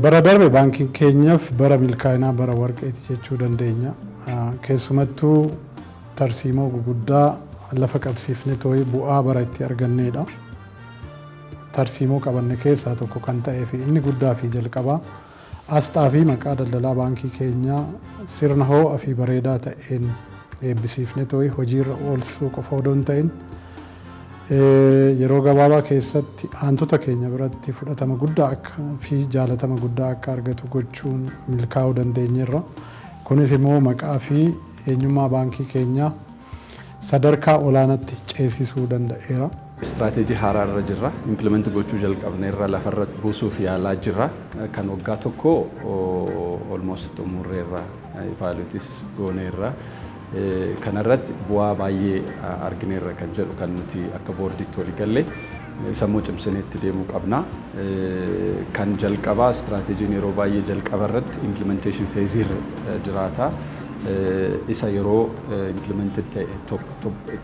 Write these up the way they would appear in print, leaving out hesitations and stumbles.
bara darbe baankiin keenyaaf bara milkaa'inaa bara warqeeti jechuu dandeenya. Keessumattuu tarsiimoo guguddaa lafa qabsiifne tooyi bu'aa bara itti arganneedha. Tarsiimoo qabanne keessaa tokko kan ta'ee fi inni guddaa fi jalqabaa asxaa fi maqaa daldalaa baankii keenyaa sirna ho'aa fi bareedaa ta'een eebbisiifne tooyi hojiirra oolchuu qofa odoo hin ta'in yeroo gabaabaa keessatti aantota keenya biratti fudhatama guddaa fi jaalatama guddaa akka argatu gochuun milkaa'uu dandeenyeerra. Kunis immoo maqaa fi eenyummaa baankii keenyaa sadarkaa olaanaatti ceesisuu danda'eera. Istiraatiijii haaraa irra jirra. Implement gochuu jalqabne irra lafarra buusuuf yaalaa jirra. Kan waggaa tokko almost xumurreerra evaluatis gooneerra. Kanarratti bu'aa baay'ee argineerra kan jedhu kan nuti akka boordiitti walii galle sammuu cimsineetti deemuu qabna. Kan jalqabaa istiraatiijiin yeroo baay'ee jalqaba irratti implementation phase irra jiraata. Isa yeroo implemented ta'e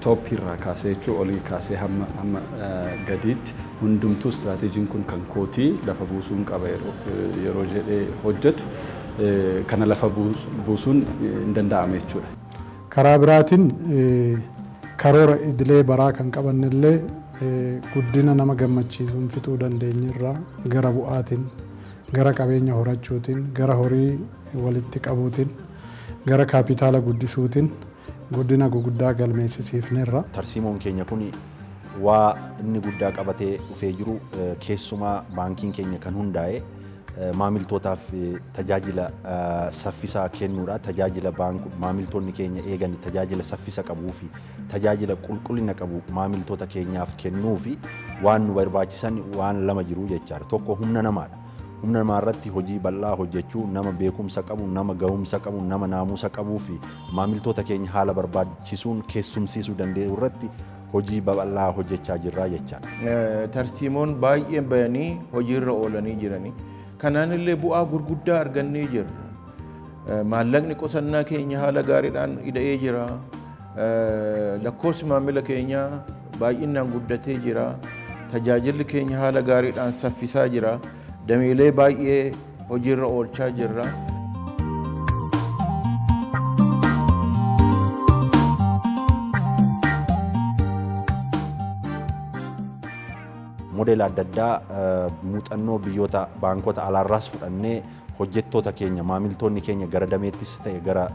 top irraa kaasee jechuun olii kaasee hamma gadiitti hundumtuu istiraatiijiin kun kan kootii lafa buusuun qaba yeroo jedhee hojjetu kana lafa buusuun hin danda'ame jechuudha. Karaa biraatiin karoora idilee baraa kan qabannillee guddina nama gammachiisuun fixuu dandeenyerra gara bu'aatiin, gara qabeenya horachuutiin, gara horii walitti qabuutiin, gara kaapitaala guddisuutiin guddina guguddaa galmeessisiifneerra. Tarsiimoon keenya kun waa inni guddaa qabatee dhufee jiru keessumaa baankiin keenya kan hundaa'e maamiltootaaf tajaajila saffisaa kennuudha. Tajaajila maamiltoonni keenya eegan tajaajila saffisa qabuu fi tajaajila qulqullina qabu maamiltoota keenyaaf kennuu fi waan nu barbaachisan waan lama jiru jechaadha. Tokko humna namaadha. Humna namaa irratti hojii bal'aa hojjechuu, nama beekumsa qabu, nama gahumsa qabu, nama naamusa qabuu fi maamiltoota keenya haala barbaachisuun keessumsiisuu danda'u irratti hojii bal'aa hojjechaa jirra jechaadha. Tarsiimoon baay'een bayanii hojiirra oolanii jiranii. Kanaan illee bu'aa gurguddaa argannee jirra. Maallaqni qusannaa keenya haala gaariidhaan ida'ee jira. Lakkoofsi maamila keenyaa baay'inaan guddatee jira. Tajaajilli keenya haala gaariidhaan saffisaa jira. Dameelee baay'ee hojiirra oolchaa jirra. Modeela adda addaa muuxannoo biyyoota baankota alaarraas fudhannee hojjettoota keenya maamiltoonni keenya gara dameettis ta'e gara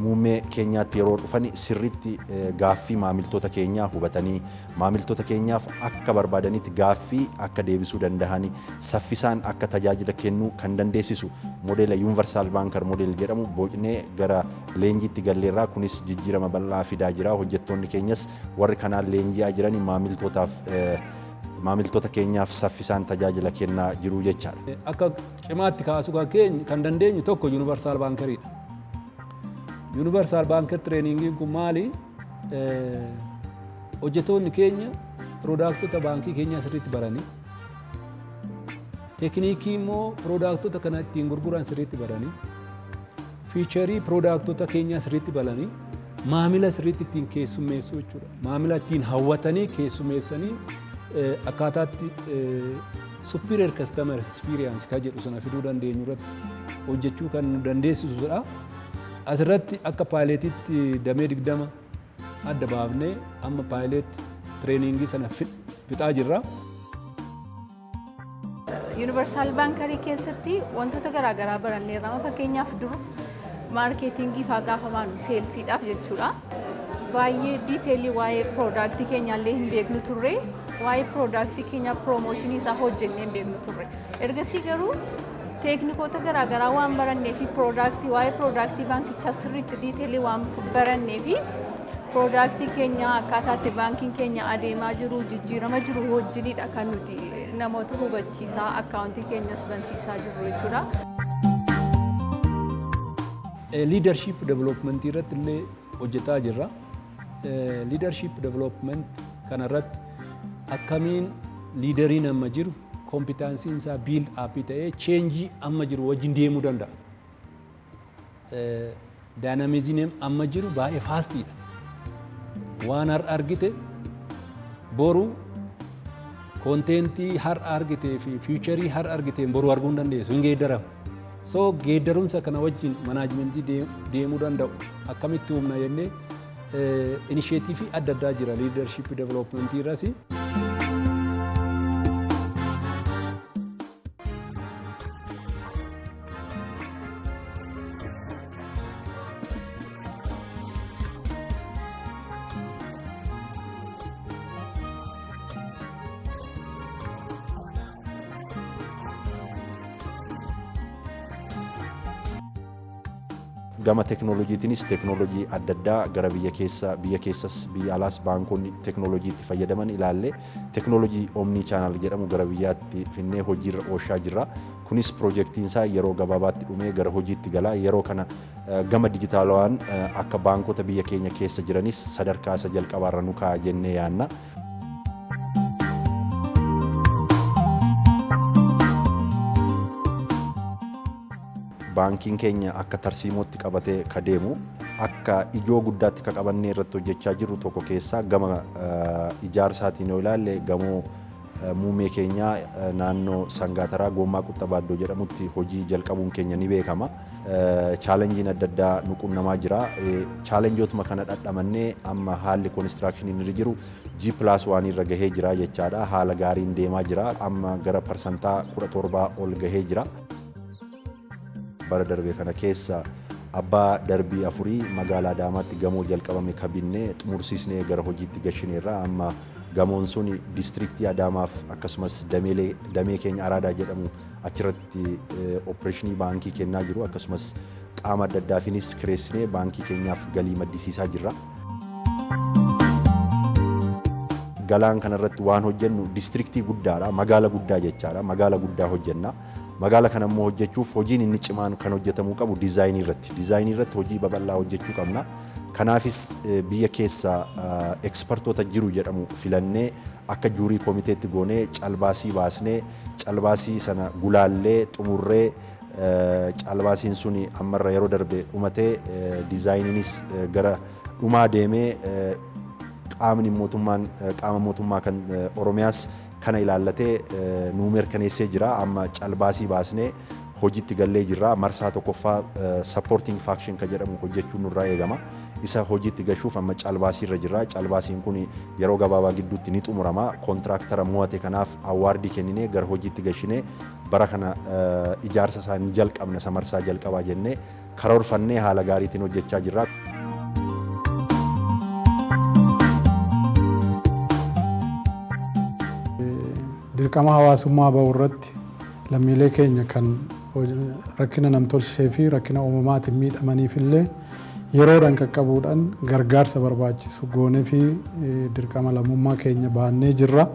muummee keenyaatti yeroo dhufan sirriitti gaaffii maamiltoota keenyaa hubatanii maamiltoota keenyaaf akka barbaadanitti gaaffii akka deebisuu danda'anii saffisaan akka tajaajila kennuu kan dandeessisu modeela yuunivarsaal baankar modeel jedhamu bocnee gara leenjiitti galleerraa. Kunis jijjiirama bal'aa fidaa jira. Hojjettoonni keenyas warri kanaan leenji'aa jiran maamiltoota keenyaaf saffisaan tajaajila kennaa jiru jechaadha. Akka cimaatti kaasuu kan dandeenyu tokko yuunivarsaal baankariidha. Universal Banker Training kun maali? Hojjettoonni keenya piroodaktota baankii keenyaa sirriitti baranii teekniikii immoo piroodaktota kana ittiin gurguran sirriitti baranii fiicharii piroodaktota keenyaa sirriitti baranii maamila sirriitti ittiin keessummeessuu jechuudha. Maamila ittiin hawwatanii keessummeessanii akkaataatti superior customer experience kan jedhu sana fiduu dandeenyu irratti hojjechuu kan nu dandeessisudha. Asirratti akka paayileetitti damee 20 adda baafnee amma paayileet tireeningii sana fixaa jirra. Yuunivarsaal baankarii keessatti wantoota garaagaraa baranneerra. Fakkeenyaaf dur maarkeetingii faa gaafa baanu seelsiidhaaf jechuudha. Baay'ee diiteelii waa'ee piroodaaktii keenyaallee hin beeknu turre. Waa'ee piroodaaktii keenyaa piroomooshinii isaa hojjennee hin beeknu turre. Ergasii garuu teeknikoota garaagaraa waan barannee fi waa'ee piroodaaktii baankichaa sirriitti diiteelii waan barannee fi piroodaaktii keenya akkaataatti baankiin keenya adeemaa jiru jijjiirama jiru wajjinidha kan nuti namoota hubachiisaa akkaawuntii keenyas bansiisaa jirru jechuudha. Leadership development irratti illee hojjetaa jirra. Leadership development kanarratti akkamiin liideriin amma jiru kompiitaansiin isaa biild aappii ta'ee cheenjii amma jiru wajjin deemuu danda'a. Daayinaamizimiin amma jiru baay'ee faastiidha. Waan argite boru konteentii har'a argitee fi fiicharii har'a argiteen boru arguu hin dandeessu hin geeddaram. So geeddarumsa kana wajjin manaajimentii deemuu danda'u akkamitti humna jennee inisheetiivii adda addaa jira liidarshiip developmentii irras. Gama teknooloojiitiinis teknooloojii adda addaa gara biyya keessas biyya alaas baankonni teknooloojii itti fayyadaman ilaallee teknooloojii omnii chaanal jedhamu gara biyyaatti finnee hojiirra oolchaa jirra. Kunis piroojeektiin isaa yeroo gabaabaatti dhumee gara hojiitti gala. Yeroo kana gama dijitaalawaan akka baankota biyya keenya keessa jiranis sadarkaa isa jalqabaarra nu kaa'a jennee yaanna. Baankiin keenya akka tarsiimootti qabatee ka deemu akka ijoo guddaatti ka qabannee irratti hojjechaa jirru tokko keessaa gama ijaarsaatiin yoo ilaalle gamoo muummee keenyaa naannoo Sangaataraa Goommaa Quxxabaaddoo jedhamutti hojii jalqabuun keenya ni beekama. Chaalenjiin adda addaa nu qunnamaa jira. Chaalenjootuma kana dhadhamannee amma haalli koonistiraakshiniin irra jiru G+1 irra gahee jira jechaadha. Haala gaariin deemaa jira. Amma gara parsantaa 17 ol gahee jira. Bara darbee kana keessa abbaa darbii 4 magaalaa Adaamaatti gamoo jalqabame kabinnee xumursiisnee gara hojiitti gashineerra. Amma gamoon sun diistiriktii Adaamaaf akkasumas damee keenya Araadaa jedhamu achirratti opereeshinii baankii kennaa jiru. Akkasumas qaama adda addaafiinis kireessinee baankii keenyaaf galii maddisiisaa jirra. Galaan kanarratti waan hojjennu diistiriktii guddaadha, magaala guddaa jechaadha. Magaala guddaa hojjenna. Magaala kana immoo hojjechuuf hojiin inni cimaan kan hojjetamuu qabu diizaayinii irratti. Diizaayinii irratti hojii babal'aa hojjechuu qabna. Kanaafis biyya keessa ekspertoota jiru jedhamu filannee akka juurii komiteetti goonee calbaasii baasnee calbaasii sana gulaallee xumurree calbaasiin sun ammarra yeroo darbe dhumatee diizaayiniinis gara dhumaa deemee qaamni mootummaa kan Oromiyaas kana ilaallatee nuu mirkaneessee jira. Amma calbaasii baasnee hojiitti gallee jirra. Marsaa tokkoffaa supporting function kan jedhamu hojjechuun nurraa eegama. Isa hojiitti gashuuf amma calbaasii irra jirra. Calbaasiin kun yeroo gabaabaa gidduutti ni xumurama. Kontiraaktara mo'ate kanaaf awwaardii kenninee gara hojiitti gashinee bara kana ijaarsa isaanii jalqabna isa marsaa jalqabaa jennee karoorfannee haala gaariitiin hojjechaa jirra. Dirqama hawaasummaa ba'u irratti lammiilee keenya kan rakkina namtolchee fi rakkina uumamaatiin miidhamaniif illee yeroodhaan qaqqabuudhaan gargaarsa barbaachisu goonee fi dirqama lammummaa keenya baannee jirra.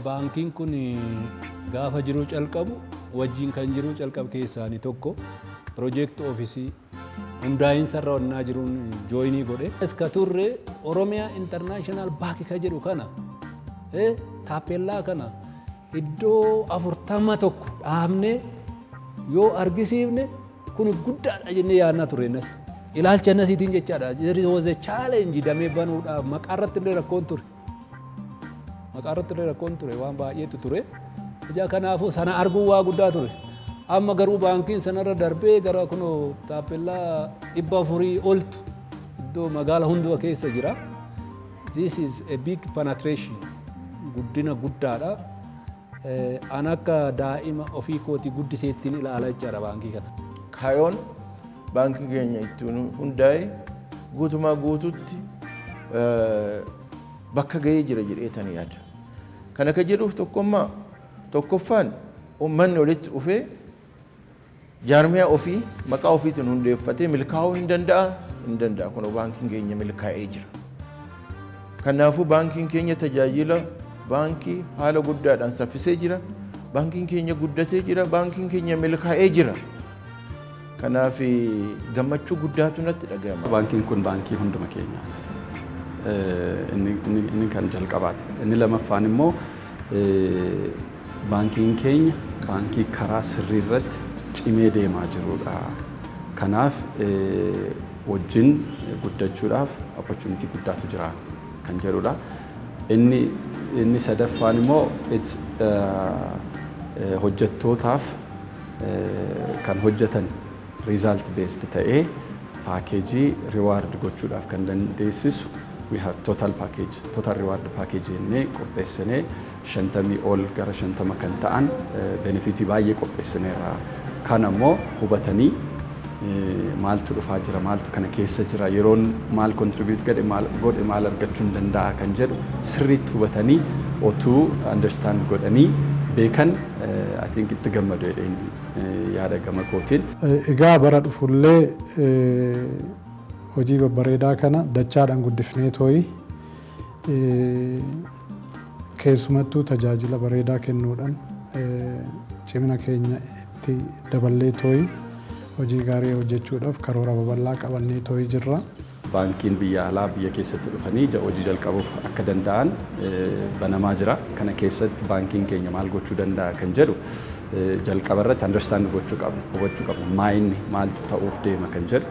Baankiin kun gaafa jiruu calqabu wajjin kan jiruu calqabu keessaani tokko piroojeektii oofisii hundaa'insa irra jiruun jooyinii godhe. Iska turre Oromiyaa Intarnaashinaal Baank kan jedhu kana taappellaa kana iddoo 41 dhaabnee yoo argisiifne kun guddaadha jennee yaadnaa turrennas. Ilaalcha nasiitiin jechaadha. There was a challenge damee banuudhaaf maqaarratti illee rakkoon ture. Maqaarratti illee rakkoon ture waan baay'eetu ture. Ija kanaafuu sana arguun waa guddaa ture. Amma garuu baankiin sanarra darbee gara kunoo taappellaa 400 oltu iddoo magaala hundumaa keessa jira. This is a big penetration. Guddina guddaadha. An akka daa'ima ofii kooti guddiseettiin ilaalaa jira baankii kana. Kaayoon baankii keenya ittiin hundaa'e guutumaa guututti bakka gahee jira jedheetanii yaada. Kana kan jedhuuf tokkoffaan uummanni walitti dhufee jaarmiyaa ofii maqaa ofiitiin hundeeffatee milkaa'uu hin danda'a. Kun baankiin keenya milkaa'ee jira. Kanaafuu baankiin keenya tajaajila baankii haala guddaadhaan saffisee jira. baankiin keenya guddatee jira, baankiin keenya milkaa'ee jira. Kanaaf gammachuu guddaatu natti dhaga'ama. Baankiin kun baankii hunduma keenyaati. Inni kan jalqabaati. Inni lamaffaan immoo baankiin keenya baankii karaa sirrii irratti cimee deemaa jirudha. Kanaaf wajjin guddachuudhaaf opportunity guddaatu jira kan jedhudha. Inni sadaffaan immoo hojjettootaaf kan hojjetan result based ta'ee paakeejii reward gochuudhaaf kan dandeessisu we have total reward package jennee qopheessinee 50 ol gara 50 kan ta'an benefitii baay'ee qopheessineerra. Kan ammoo hubatanii maaltu dhufaa jira, maaltu kana keessa jira, yeroon maal contribute godhe maal argachuu danda'a kan jedhu sirriitti hubatanii otuu understand godhanii beekan I think itti gammadu jedheen yaada gama kootiin. Egaa bara dhufullee hojii babbareedaa kana dachaadhaan guddifnee tooyi keessumattuu tajaajila bareedaa kennuudhaan cimina keenya itti daballee tooyi hojii gaarii hojjechuudhaaf karoora babal'aa qabannee tooyi jirra. Baankiin biyya alaa biyya keessatti dhufanii hojii jalqabuuf akka danda'an banamaa jira. Kana keessatti baankiin keenya maal gochuu danda'a kan jedhu jalqaba irratti understand gochuu qabna, hubachuu qabna. Maayinni maaltu ta'uuf deema kan jedhu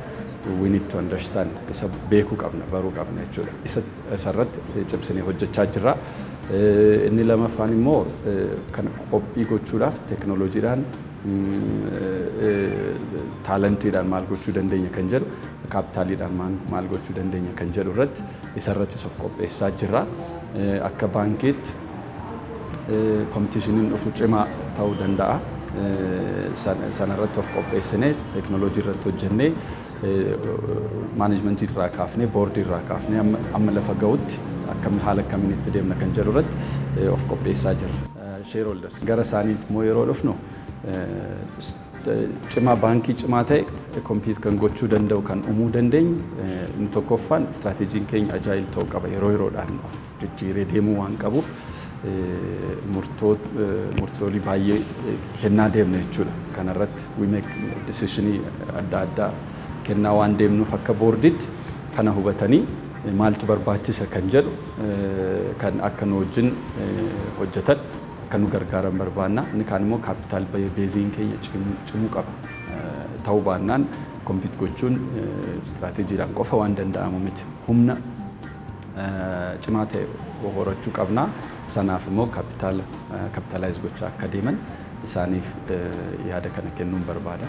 we need to understand, isa beekuu qabna, baruu qabna jechuudha. Isa irratti cimsinee hojjechaa jirra. Inni lamaffaan immoo kan qophii gochuudhaaf teknooloojiidhaan taalentiidhaan maal gochuu dandeenya kan jedhu kaapitaaliidhaan maal gochuu dandeenya kan jedhu irratti isa irrattis of qopheessaa jirra. Akka baankiitti kompitiishiniin dhufu cimaa ta'uu danda'a. Sana irratti of qopheessinee teknooloojii irratti hojjennee maanaajmentii irraa kaafnee boordii irraa kaafnee amma lafa ga'utti haala akkamiin itti deemna kan jedhu irratti of qopheessaa jirra. Shareholders gara isaaniitti immoo yeroo dhufnu cimaa baankii cimaa ta'e kompiit kan gochuu danda'u kan uumuu dandeenyu inni tokkoffaan istiraateejiin keenya ajaa'il ta'uu qaba. Yeroo yeroodhaan of jijjiiree deemuu waan qabuuf murtoolii baay'ee kennaa deemna jechuudha. Kana irratti we make decisionii adda addaa kennaa waan deemnuuf akka boordiitti kana hubatanii maaltu barbaachisa kan jedhu kan akka nu wajjin hojjetan kan nu gargaaran barbaanna. Inni kaan immoo kaapitaal beeziin keenya cimuu qaba. Ta'uu baannaan kompiit gochuun istiraateejiidhaan qofa waan danda'amu miti. Humna cimaa ta'e horachuu qabna. Sanaaf immoo kaapitaalaayiz gochaa akka deeman isaaniif yaada kana kennuun barbaada.